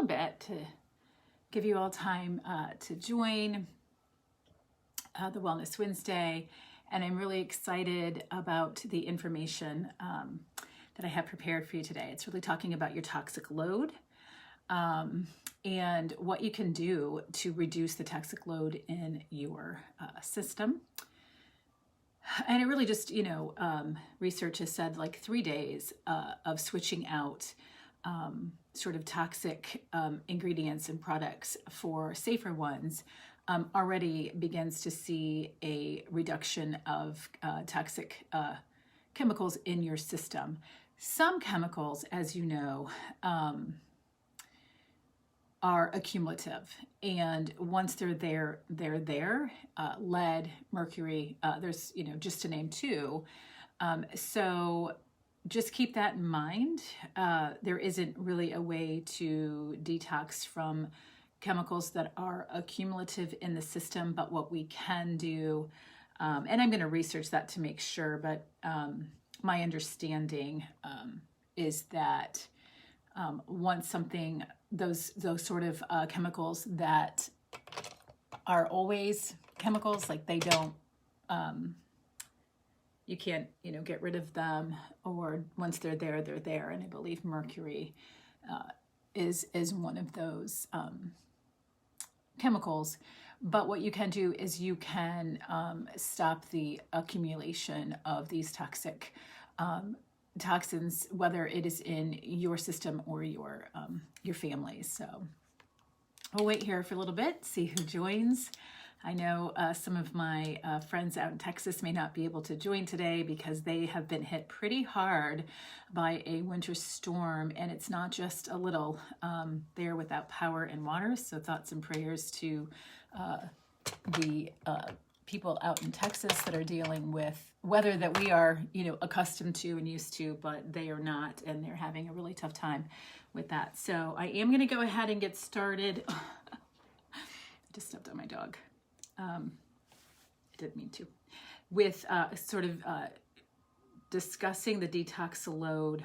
little bit to give you all time to join the Wellness Wednesday. And I'm really excited about the information that I have prepared for you today. It's really talking about your toxic load and what you can do to reduce the toxic load in your system. And it really just, research has said like 3 days of switching out sort of toxic ingredients and products for safer ones already begins to see a reduction of toxic chemicals in your system. Some chemicals, as you know, are accumulative, and once they're there, they're there. Lead, mercury, there's, just to name two. So just keep that in mind. There isn't really a way to detox from chemicals that are accumulative in the system, but what we can do, and I'm going to research that to make sure, but my understanding is that once something, those sort of chemicals that are always chemicals, like they don't, you can't, get rid of them, or once they're there, they're there. And I believe mercury is one of those chemicals. But what you can do is you can stop the accumulation of these toxic toxins, whether it is in your system or your family's. So we'll wait here for a little bit, see who joins. I know some of my friends out in Texas may not be able to join today because they have been hit pretty hard by a winter storm, and it's not just a little. They're without power and water, so thoughts and prayers to the people out in Texas that are dealing with weather that we are, accustomed to and used to, but they are not, and they're having a really tough time with that. So I am going to go ahead and get started. I just stepped on my dog. I didn't mean to. With sort of discussing the detox load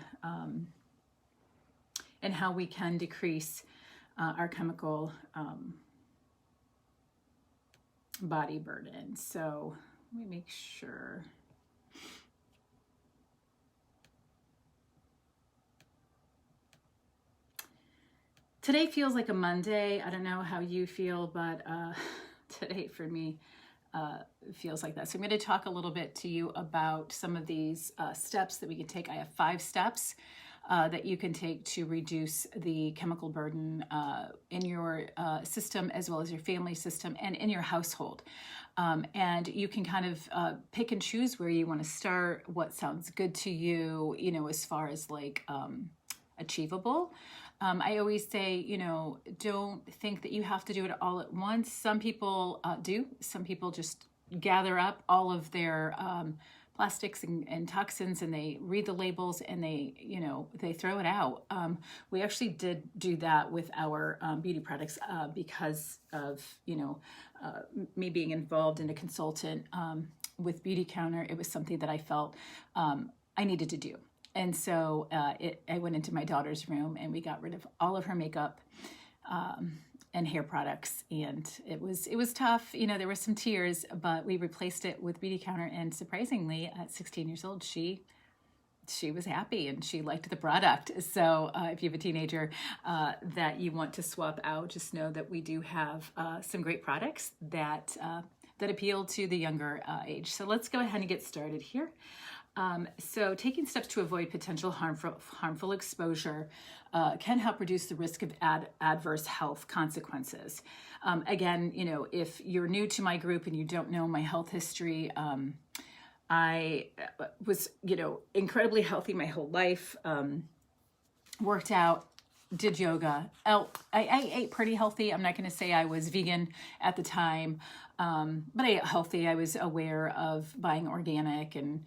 and how we can decrease our chemical body burden. So let me make sure. Today feels like a Monday. I don't know how you feel, but today for me feels like that. So I'm going to talk a little bit to you about some of these steps that we can take. I have 5 steps that you can take to reduce the chemical burden in your system, as well as your family system and in your household. And you can kind of pick and choose where you want to start, what sounds good to you, as far as like achievable. I always say, don't think that you have to do it all at once. Some people do. Some people just gather up all of their plastics and toxins, and they read the labels and they throw it out. We actually did do that with our beauty products because of, me being involved and a consultant with Beauty Counter. It was something that I felt I needed to do. And so I went into my daughter's room and we got rid of all of her makeup and hair products. And it was tough. There were some tears, but we replaced it with Beauty Counter. And surprisingly, at 16 years old, she was happy and she liked the product. So if you have a teenager that you want to swap out, just know that we do have some great products that appeal to the younger age. So let's go ahead and get started here. So taking steps to avoid potential harmful exposure can help reduce the risk of adverse health consequences. Again, if you're new to my group and you don't know my health history, I was, incredibly healthy my whole life, worked out, did yoga. I ate pretty healthy. I'm not going to say I was vegan at the time, but I ate healthy. I was aware of buying organic and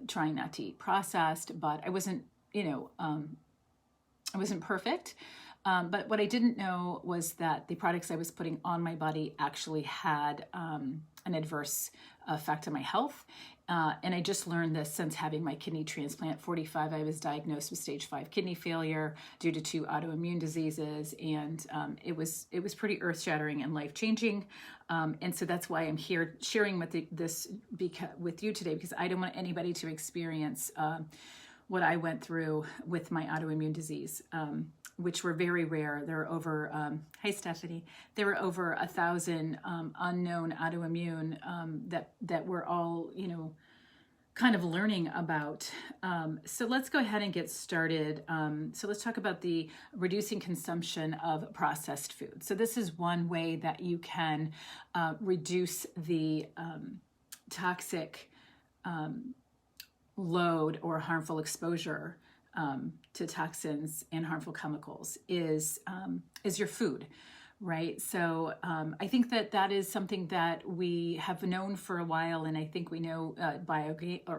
trying not to eat processed, but I wasn't, I wasn't perfect. But what I didn't know was that the products I was putting on my body actually had an adverse effect on my health. And I just learned this since having my kidney transplant. 45, I was diagnosed with stage 5 kidney failure due to 2 autoimmune diseases, and it was pretty earth-shattering and life-changing. And so that's why I'm here sharing with with you today, because I don't want anybody to experience what I went through with my autoimmune disease, which were very rare. There are over, hi Stephanie, there were over 1,000 unknown autoimmune that we're all, kind of learning about. So let's go ahead and get started. So let's talk about the reducing consumption of processed food. So this is one way that you can reduce the toxic load or harmful exposure to toxins and harmful chemicals is your food, right? So I think that is something that we have known for a while, and I think we know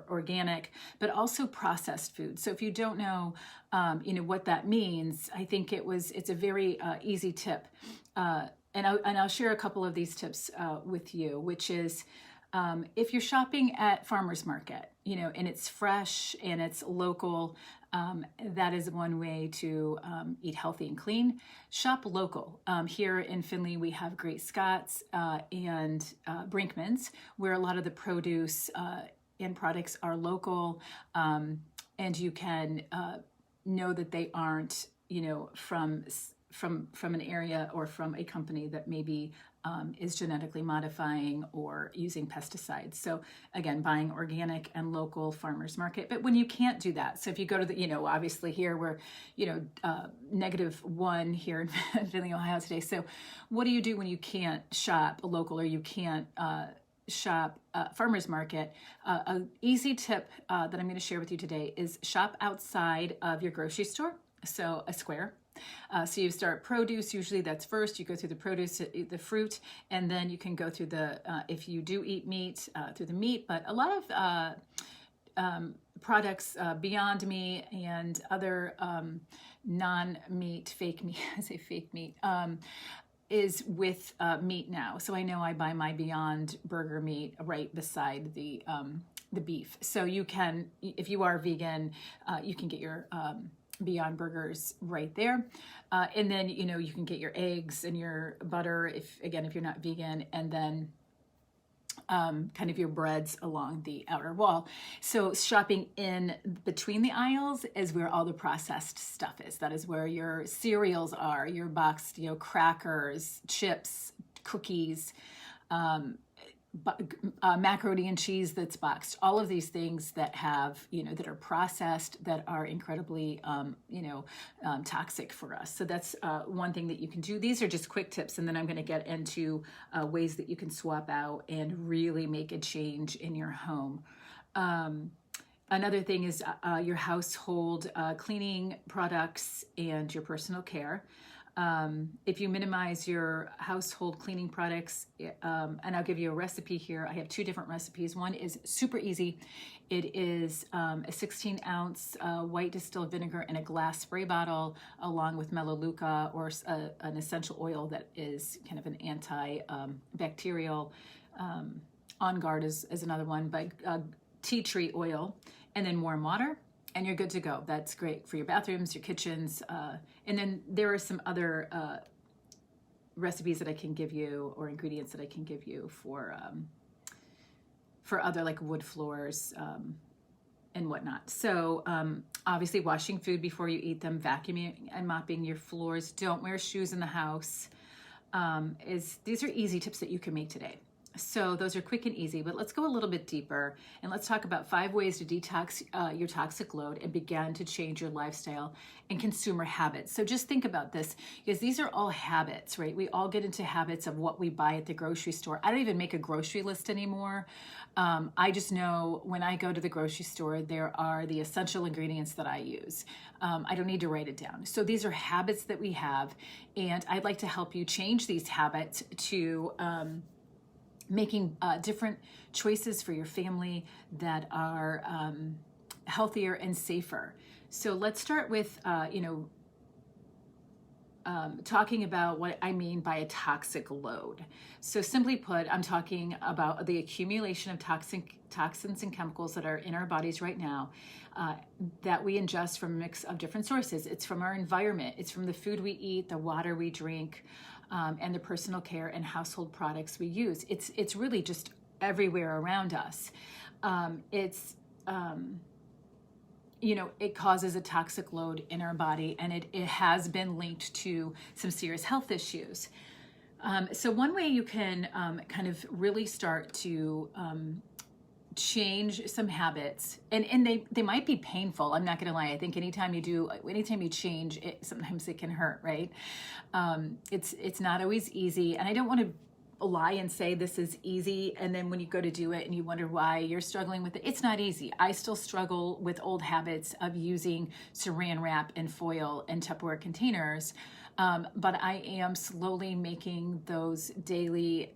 organic, but also processed food. So if you don't know, what that means, I think it's a very easy tip, and I'll share a couple of these tips with you, which is if you're shopping at farmer's market, and it's fresh and it's local, that is one way to eat healthy and clean. Shop local. Here in Findlay, we have Great Scott's and Brinkman's, where a lot of the produce and products are local, and you can know that they aren't, from an area or from a company that maybe is genetically modifying or using pesticides. So again, buying organic and local farmers market. But when you can't do that, so if you go to the, obviously here we're, -1 here in Findlay, Ohio today. So what do you do when you can't shop local or you can't shop farmers market? An easy tip that I'm going to share with you today is shop outside of your grocery store. So a square. So you start produce, usually that's first, you go through the produce, the fruit, and then you can go through the, if you do eat meat, through the meat, but a lot of products, Beyond Meat and other non-meat, fake meat, I say fake meat, is with meat now. So I know I buy my Beyond Burger meat right beside the beef. So you can, if you are vegan, you can get your Beyond Burgers right there. And then, you can get your eggs and your butter, if you're not vegan, and then kind of your breads along the outer wall. So shopping in between the aisles is where all the processed stuff is. That is where your cereals are, your boxed, crackers, chips, cookies, macaroni and cheese that's boxed, all of these things that have, that are processed, that are incredibly, toxic for us. So that's one thing that you can do. These are just quick tips, and then I'm going to get into ways that you can swap out and really make a change in your home. Another thing is your household cleaning products and your personal care. If you minimize your household cleaning products, and I'll give you a recipe here. I have 2 different recipes. One is super easy. It is a 16-ounce white distilled vinegar in a glass spray bottle, along with melaleuca or an essential oil that is kind of an antibacterial. On Guard is another one, but tea tree oil, and then warm water. And you're good to go. That's great for your bathrooms, your kitchens. And then there are some other recipes that I can give you, or ingredients that I can give you for other, like wood floors and whatnot. So obviously washing food before you eat them, vacuuming and mopping your floors. Don't wear shoes in the house. These are easy tips that you can make today. So those are quick and easy, but let's go a little bit deeper and let's talk about 5 ways to detox your toxic load and begin to change your lifestyle and consumer habits. So just think about this, because these are all habits, right? We all get into habits of what we buy at the grocery store. I don't even make a grocery list anymore. I just know when I go to the grocery store, there are the essential ingredients that I use. I don't need to write it down. So these are habits that we have, and I'd like to help you change these habits to making different choices for your family that are healthier and safer. So let's start with, talking about what I mean by a toxic load. So simply put, I'm talking about the accumulation of toxins and chemicals that are in our bodies right now that we ingest from a mix of different sources. It's from our environment, it's from the food we eat, the water we drink, and the personal care and household products we use. It's really just everywhere around us. It causes a toxic load in our body, and it has been linked to some serious health issues. So one way you can kind of really start to change some habits, and they might be painful. I'm not going to lie. I think anytime you change, sometimes it can hurt, right? It's not always easy, and I don't want to lie and say this is easy, and then when you go to do it and you wonder why you're struggling with it, it's not easy. I still struggle with old habits of using saran wrap and foil and Tupperware containers, but I am slowly making those daily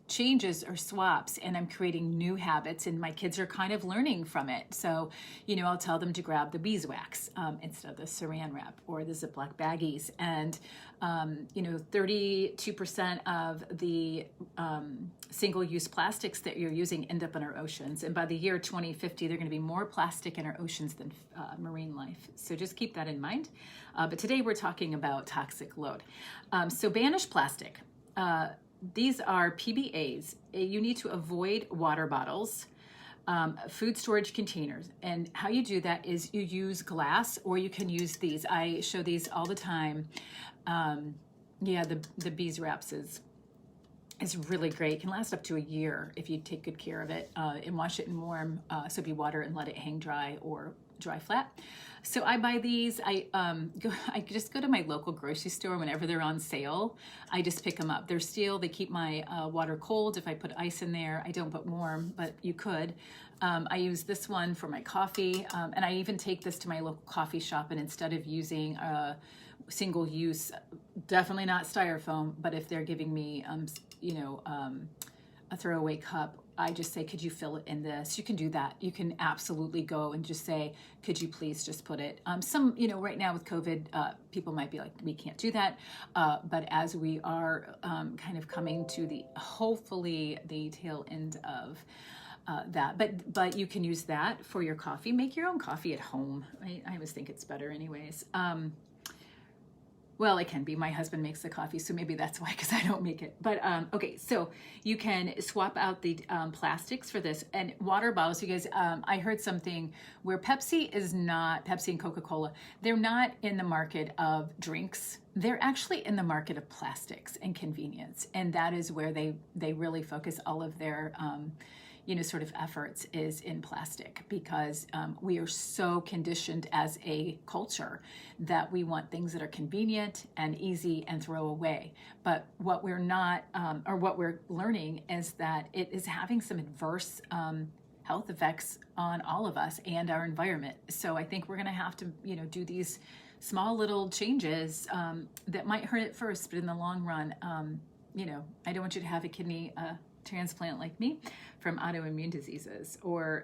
changes or swaps, and I'm creating new habits, and my kids are kind of learning from it. So, I'll tell them to grab the beeswax instead of the saran wrap or the ziplock baggies. And, 32% of the single-use plastics that you're using end up in our oceans. And by the year 2050, there are going to be more plastic in our oceans than marine life. So just keep that in mind. But today we're talking about toxic load. So banish plastic. These are PBAs. You need to avoid water bottles, food storage containers. And how you do that is you use glass, or you can use these. I show these all the time. The beeswax is really great. It can last up to a year if you take good care of it and wash it in warm soapy water and let it hang dry or dry flat. So I buy these. I just go to my local grocery store whenever they're on sale. I just pick them up. They're steel. They keep my water cold. If I put ice in there, I don't put warm, but you could. I use this one for my coffee, and I even take this to my local coffee shop, and instead of using single use, definitely not styrofoam, but if they're giving me a throwaway cup, I just say, could you fill it in this? You can do that. You can absolutely go and just say, could you please just put it? Right now with COVID, people might be like, we can't do that. But as we are kind of coming to hopefully the tail end of that, but you can use that for your coffee. Make your own coffee at home. I always think it's better anyways. Well, it can be. My husband makes the coffee, so maybe that's why, because I don't make it. But okay, so you can swap out the plastics for this. And water bottles, you guys, I heard something where Pepsi and Coca-Cola, they're not in the market of drinks. They're actually in the market of plastics and convenience. And that is where they really focus all of their sort of efforts is in plastic, because we are so conditioned as a culture that we want things that are convenient and easy and throw away. But what we're not, or what we're learning, is that it is having some adverse health effects on all of us and our environment. So I think we're going to have to, do these small little changes that might hurt at first, but in the long run, I don't want you to have a kidney transplant like me from autoimmune diseases, or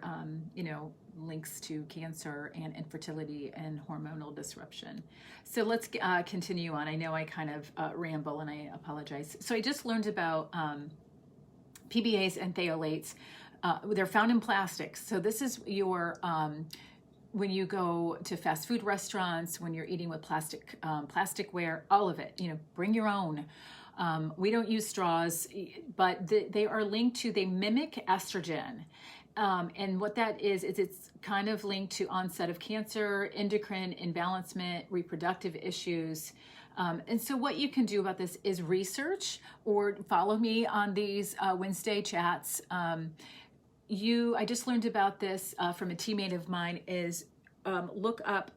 links to cancer and infertility and hormonal disruption. So let's continue on. I know I kind of ramble, and I apologize. So I just learned about PBAs and phthalates. They're found in plastics. So this is your when you go to fast food restaurants, when you're eating with plasticware, all of it. Bring your own. We don't use straws, but they are linked to, they mimic estrogen. And what that is it's kind of linked to onset of cancer, endocrine imbalancement, reproductive issues. And so what you can do about this is research, or follow me on these Wednesday chats. I just learned about this from a teammate of mine, is look up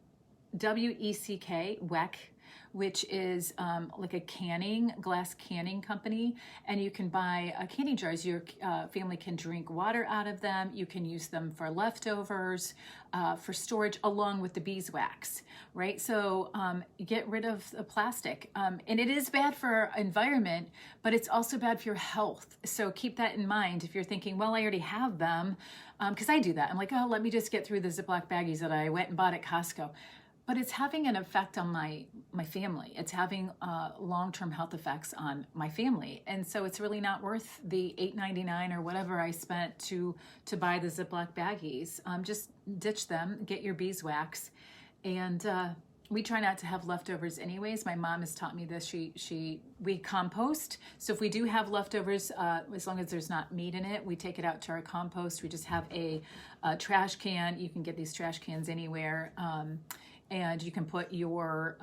Weck, which is like a glass canning company, and you can buy canning jars. Your family can drink water out of them. You can use them for leftovers, for storage, along with the beeswax, right? So get rid of the plastic. And it is bad for our environment, but it's also bad for your health. So keep that in mind if you're thinking, well, I already have them, because I do that. I'm like, oh, let me just get through the Ziploc baggies that I went and bought at Costco. but it's having an effect on my family. It's having long-term health effects on my family, and so it's really not worth the $8.99 or whatever I spent to buy the Ziploc baggies. Just ditch them, get your beeswax, and we try not to have leftovers anyways. My mom has taught me this. We compost. So if we do have leftovers, as long as there's not meat in it, we take it out to our compost. We just have a trash can. You can get these trash cans anywhere. And you can put your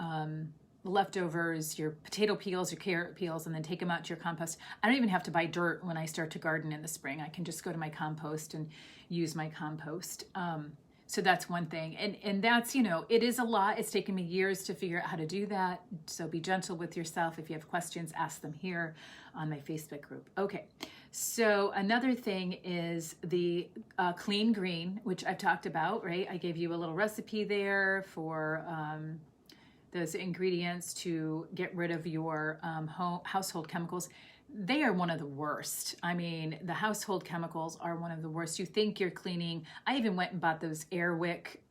leftovers, your potato peels, your carrot peels, and then take them out to your compost. I don't even have to buy dirt when I start to garden in the spring. I can just go to my compost and use my compost. So that's one thing. And that's, it is a lot. It's taken me years to figure out how to do that. So be gentle with yourself. If you have questions, ask them here on my Facebook group. Okay. So another thing is the clean green, which I've talked about, right? I gave you a little recipe there for those ingredients to get rid of your household chemicals. They are one of the worst. I mean, the household chemicals are one of the worst. You think you're cleaning. I even went and bought those Wick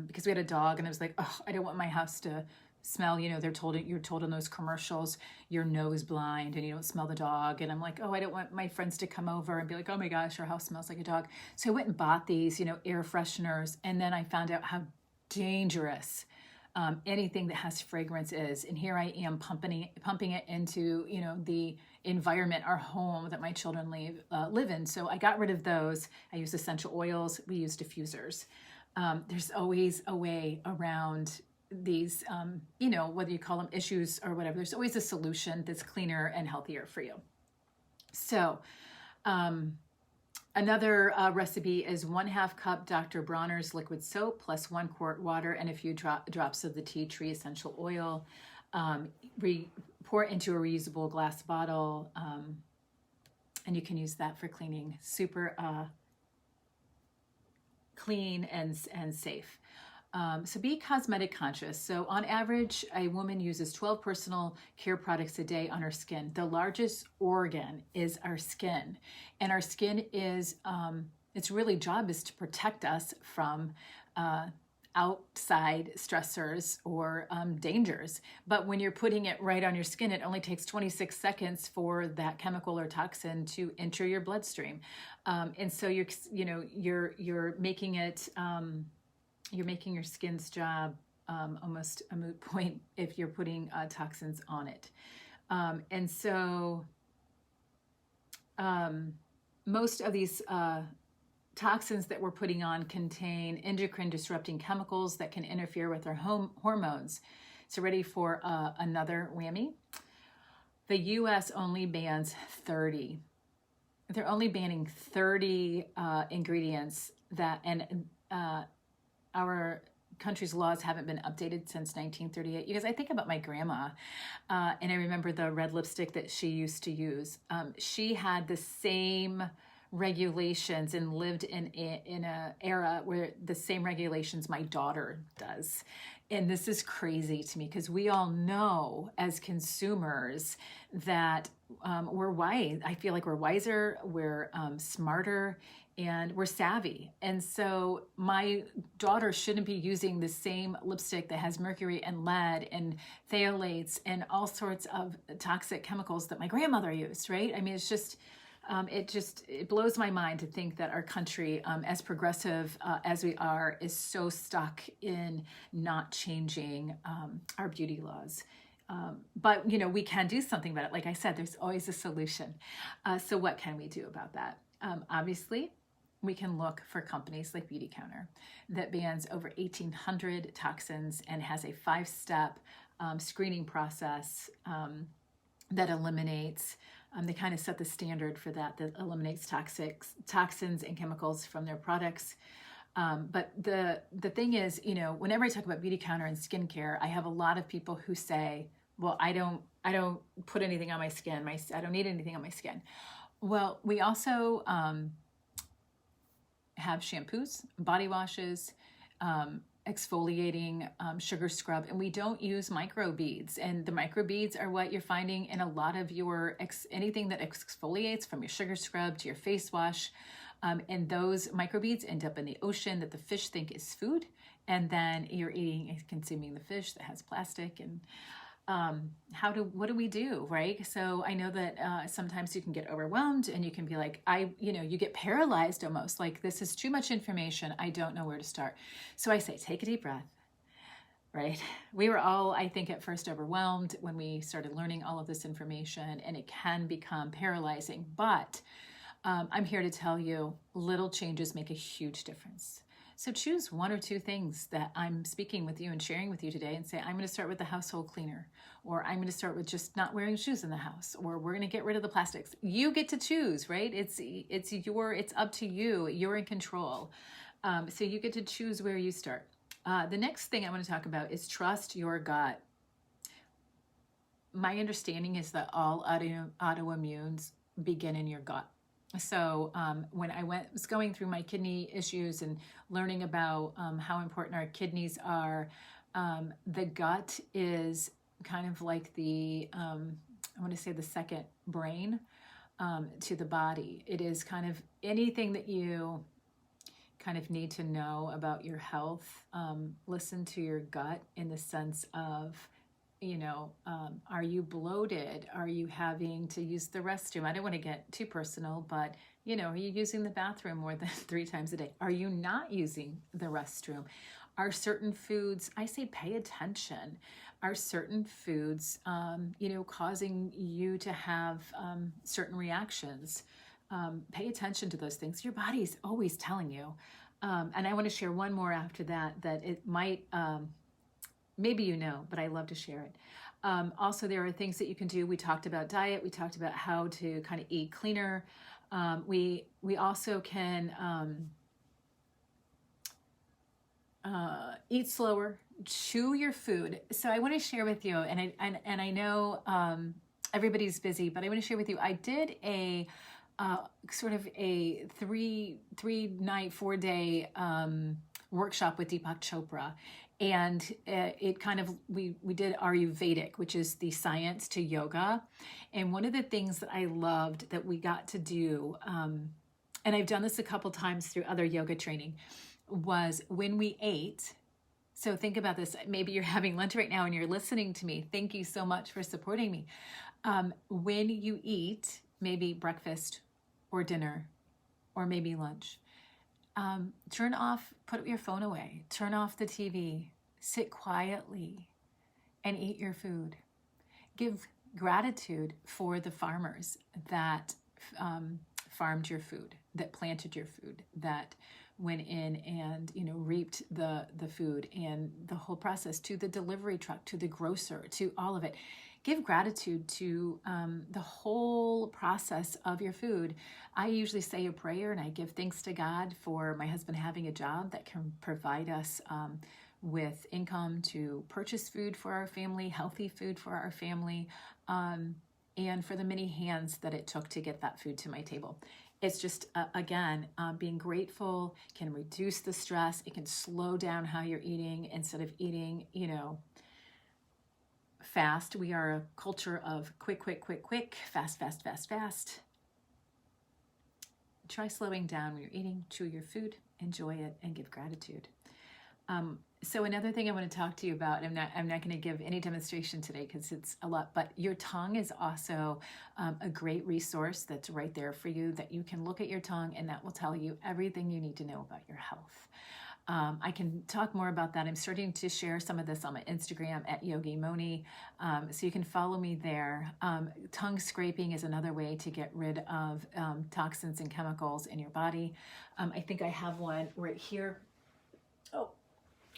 because we had a dog, and I was like, oh, I don't want my house to smell. You're told in those commercials, you're nose blind and you don't smell the dog. And I'm like, oh, I don't want my friends to come over and be like, oh my gosh, our house smells like a dog. So I went and bought these, air fresheners. And then I found out how dangerous anything that has fragrance is. And here I am pumping it into, the environment, our home that my children live in. So I got rid of those. I use essential oils. We use diffusers. There's always a way around these, whether you call them issues or whatever, there's always a solution that's cleaner and healthier for you. So another recipe is 1/2 cup Dr. Bronner's liquid soap plus 1 quart water and a few drops of the tea tree essential oil. Pour it into a reusable glass bottle, and you can use that for cleaning. Super clean and safe. So be cosmetic conscious. So on average, a woman uses 12 personal care products a day on her skin. The largest organ is our skin. And our skin is, its really job is to protect us from outside stressors or dangers. But when you're putting it right on your skin, it only takes 26 seconds for that chemical or toxin to enter your bloodstream. And so you're making it, you're making your skin's job almost a moot point if you're putting toxins on it. And so most of these toxins that we're putting on contain endocrine disrupting chemicals that can interfere with our hormones. So ready for another whammy? The US only bans 30. They're only banning 30 ingredients that, and our country's laws haven't been updated since 1938. Because I think about my grandma, and I remember the red lipstick that she used to use. She had the same regulations and lived in a era where the same regulations my daughter does. And this is crazy to me because we all know as consumers that we're wise. I feel like we're wiser, we're smarter, and we're savvy. And so my daughter shouldn't be using the same lipstick that has mercury and lead and phthalates and all sorts of toxic chemicals that my grandmother used, right? I mean, it's just, it blows my mind to think that our country, as progressive as we are, is so stuck in not changing our beauty laws. But, we can do something about it. Like I said, there's always a solution. So what can we do about that? Obviously, we can look for companies like Beauty Counter that bans over 1,800 toxins and has a 5-step screening process that eliminates, they kind of set the standard for that eliminates toxins and chemicals from their products. But the thing is, whenever I talk about Beauty Counter and skincare, I have a lot of people who say, well, I don't put anything on my skin. I don't need anything on my skin. Well, we also have shampoos, body washes, exfoliating sugar scrub, and we don't use microbeads. And the microbeads are what you're finding in a lot of your anything that exfoliates, from your sugar scrub to your face wash. And those microbeads end up in the ocean that the fish think is food, and then you're eating and consuming the fish that has plastic. And what do we do, right? So I know that sometimes you can get overwhelmed and you can be like, you get paralyzed almost, like this is too much information. I don't know where to start. So I say, take a deep breath, right? We were all, I think, at first overwhelmed when we started learning all of this information, and it can become paralyzing. But I'm here to tell you, little changes make a huge difference. So choose one or two things that I'm speaking with you and sharing with you today and say, I'm going to start with the household cleaner, or I'm going to start with just not wearing shoes in the house, or we're going to get rid of the plastics. You get to choose, right? It's up to you. You're in control. So you get to choose where you start. The next thing I want to talk about is trust your gut. My understanding is that all autoimmunes begin in your gut. So when I was going through my kidney issues and learning about how important our kidneys are, the gut is kind of like I want to say the second brain to the body. It is kind of anything that you kind of need to know about your health. Listen to your gut in the sense of, are you bloated? Are you having to use the restroom? I don't want to get too personal, but, are you using the bathroom more than 3 times a day? Are you not using the restroom? Are certain foods, I say pay attention, are certain foods, causing you to have certain reactions? Pay attention to those things. Your body's always telling you. And I want to share one more after that it might... maybe but I love to share it. Also, there are things that you can do. We talked about diet. We talked about how to kind of eat cleaner. We also can eat slower, chew your food. So I want to share with you, and I know everybody's busy, but I want to share with you. I did a sort of a 3-night, 4-day workshop with Deepak Chopra. And it kind of, we did Ayurvedic, which is the science to yoga. And one of the things that I loved that we got to do, and I've done this a couple times through other yoga training, was when we ate. So think about this. Maybe you're having lunch right now and you're listening to me. Thank you so much for supporting me. When you eat, maybe breakfast or dinner or maybe lunch, put your phone away, turn off the TV, sit quietly and eat your food. Give gratitude for the farmers that farmed your food, that planted your food, that went in and reaped the food and the whole process, to the delivery truck, to the grocer, to all of it. Give gratitude to the whole process of your food. I usually say a prayer and I give thanks to God for my husband having a job that can provide us with income to purchase food for our family, healthy food for our family, and for the many hands that it took to get that food to my table. It's just, again, being grateful can reduce the stress. It can slow down how you're eating instead of eating, fast. We are a culture of quick, fast. Try slowing down when you're eating, chew your food, enjoy it, and give gratitude. So another thing I want to talk to you about, I'm not going to give any demonstration today because it's a lot, but your tongue is also a great resource that's right there for you, that you can look at your tongue and that will tell you everything you need to know about your health. I can talk more about that. I'm starting to share some of this on my Instagram at Yogi Moni, so you can follow me there. Tongue scraping is another way to get rid of toxins and chemicals in your body. I think I have one right here. Oh,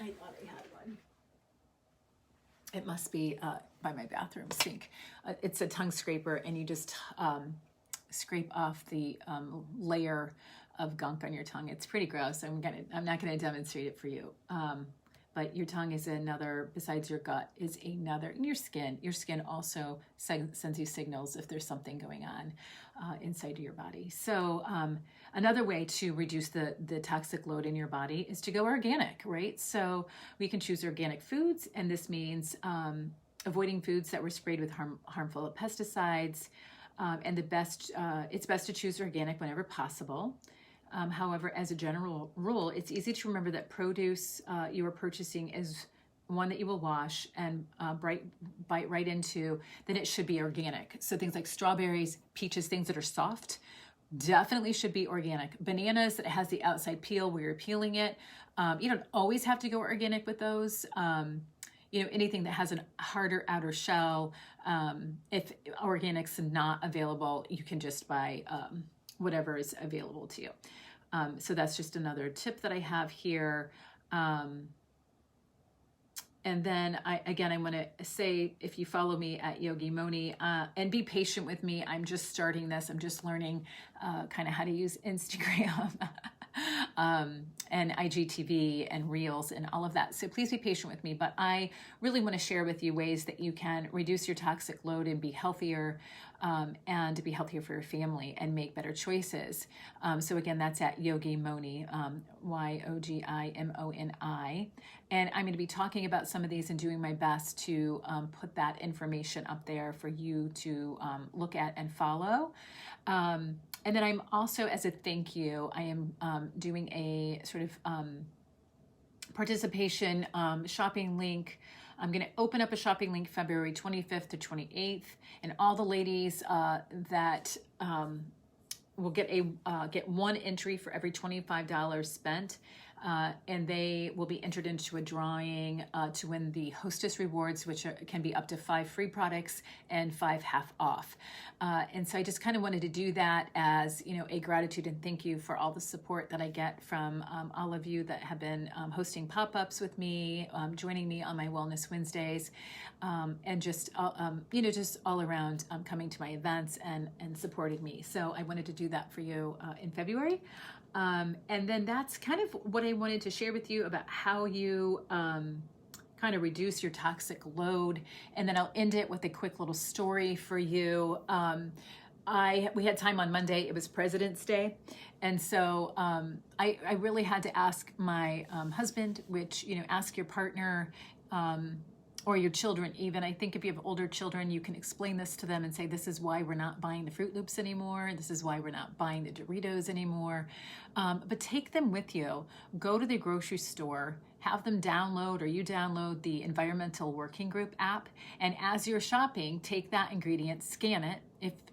I thought I had one. It must be by my bathroom sink. It's a tongue scraper, and you just scrape off the layer of gunk on your tongue. It's pretty gross. I'm not gonna demonstrate it for you. But your tongue is another, besides your gut, is another, and your skin. Your skin also sends you signals if there's something going on inside of your body. So another way to reduce the toxic load in your body is to go organic, right? So we can choose organic foods, and this means avoiding foods that were sprayed with harmful pesticides. And it's best to choose organic whenever possible. However, as a general rule, it's easy to remember that produce you are purchasing is one that you will wash and bite right into, then it should be organic. So things like strawberries, peaches, things that are soft, definitely should be organic. Bananas that has the outside peel where you're peeling it, you don't always have to go organic with those. Anything that has a harder outer shell, if organic's not available, you can just buy whatever is available to you. So that's just another tip that I have here. And then I want to say, if you follow me at Yogi Moni, and be patient with me. I'm just starting this. I'm just learning kind of how to use Instagram and IGTV and Reels and all of that. So please be patient with me. But I really want to share with you ways that you can reduce your toxic load and be healthier, and to be healthier for your family and make better choices. So again, that's at Yogi Moni, YOGIMONI. And I'm going to be talking about some of these and doing my best to put that information up there for you to look at and follow. And then I'm also, as a thank you, I am doing a sort of participation shopping link. I'm going to open up a shopping link February 25th to 28th, and all the ladies that will get one entry for every $25 spent. And they will be entered into a drawing to win the Hostess Rewards, which can be up to 5 free products and 5 half off. And so I just kind of wanted to do that as, a gratitude and thank you for all the support that I get from all of you that have been hosting pop-ups with me, joining me on my Wellness Wednesdays, and just all around coming to my events and supporting me. So I wanted to do that for you in February. And then that's kind of what I wanted to share with you about how you kind of reduce your toxic load. And then I'll end it with a quick little story for you. We had time on Monday. It was President's Day. And so I really had to ask my husband, which, ask your partner, or your children even. I think if you have older children, you can explain this to them and say, this is why we're not buying the Fruit Loops anymore. This is why we're not buying the Doritos anymore. But take them with you. Go to the grocery store, have them download, or you download the Environmental Working Group app. And as you're shopping, take that ingredient, scan it.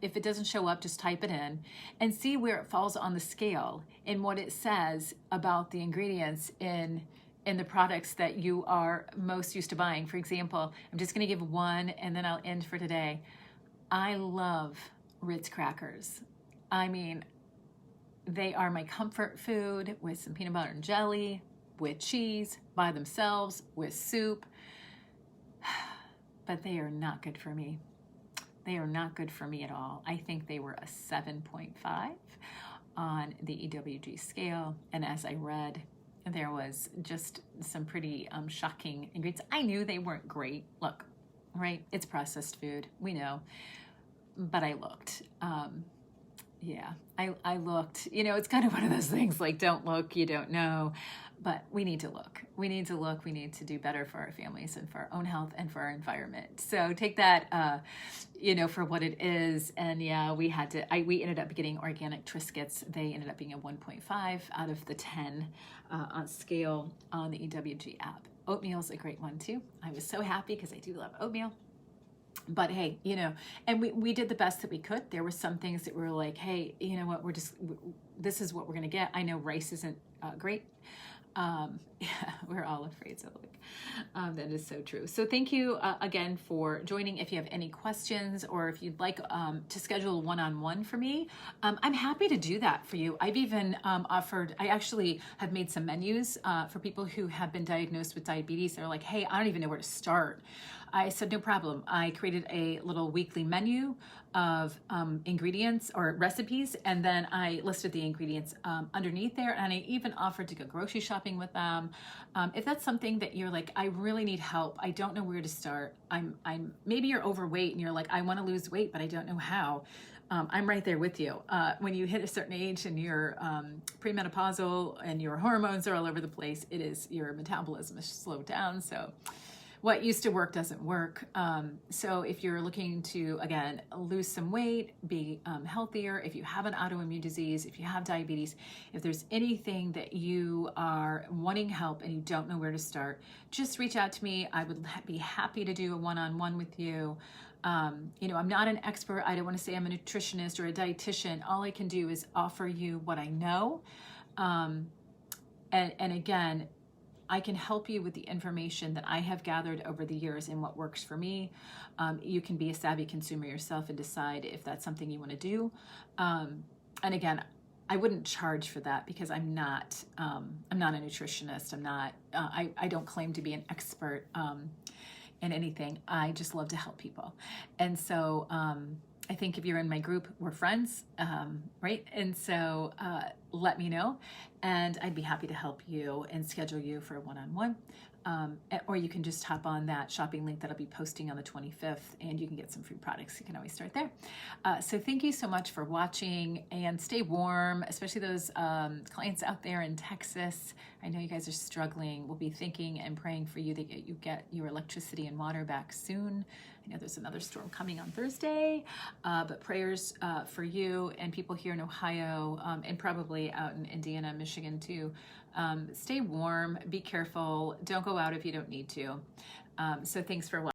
If it doesn't show up, just type it in and see where it falls on the scale and what it says about the ingredients in the products that you are most used to buying. For example, I'm just gonna give one and then I'll end for today. I love Ritz crackers. I mean, they are my comfort food with some peanut butter and jelly, with cheese, by themselves, with soup. But they are not good for me. They are not good for me at all. I think they were a 7.5 on the EWG scale. And as I read, there was just some pretty shocking ingredients. I knew they weren't great. Look, right? It's processed food. We know. But I looked. I looked. It's kind of one of those things like, don't look, you don't know. But we need to look. We need to look. We need to do better for our families and for our own health and for our environment. So take that, for what it is. And yeah, we ended up getting organic Triscuits. They ended up being a 1.5 out of the 10 on scale on the EWG app. Oatmeal's a great one too. I was so happy because I do love oatmeal. But hey, and we did the best that we could. There were some things that we were like, hey, you know what, this is what we're going to get. I know rice isn't great. We're all afraid so. That is so true. So thank you again for joining. If you have any questions or if you'd like to schedule a one-on-one for me, I'm happy to do that for you. I've even I actually have made some menus for people who have been diagnosed with diabetes. They're like, hey, I don't even know where to start. I said, no problem. I created a little weekly menu of ingredients or recipes, and then I listed the ingredients underneath there, and I even offered to go grocery shopping with them. If that's something that you're like, I really need help, I don't know where to start, maybe you're overweight and you're like, I want to lose weight, but I don't know how. I'm right there with you. When you hit a certain age and you're premenopausal and your hormones are all over the place, your metabolism is slowed down. So what used to work doesn't work. So if you're looking to, again, lose some weight, be healthier, if you have an autoimmune disease, if you have diabetes, if there's anything that you are wanting help and you don't know where to start, just reach out to me. I would be happy to do a one-on-one with you. You know, I'm not an expert. I don't want to say I'm a nutritionist or a dietitian. All I can do is offer you what I know. And again, I can help you with the information that I have gathered over the years and what works for me. You can be a savvy consumer yourself and decide if that's something you want to do. And again, I wouldn't charge for that because I'm not a nutritionist. I don't claim to be an expert in anything. I just love to help people. And so I think if you're in my group, we're friends, right? And so let me know and I'd be happy to help you and schedule you for a one-on-one. Or you can just hop on that shopping link that I'll be posting on the 25th and you can get some free products. You can always start there. So thank you so much for watching and stay warm, especially those clients out there in Texas. I know you guys are struggling. We'll be thinking and praying for you that you get your electricity and water back soon. I know there's another storm coming on Thursday, but prayers for you and people here in Ohio and probably out in Indiana, Michigan too. Stay warm, be careful, don't go out if you don't need to. So thanks for watching.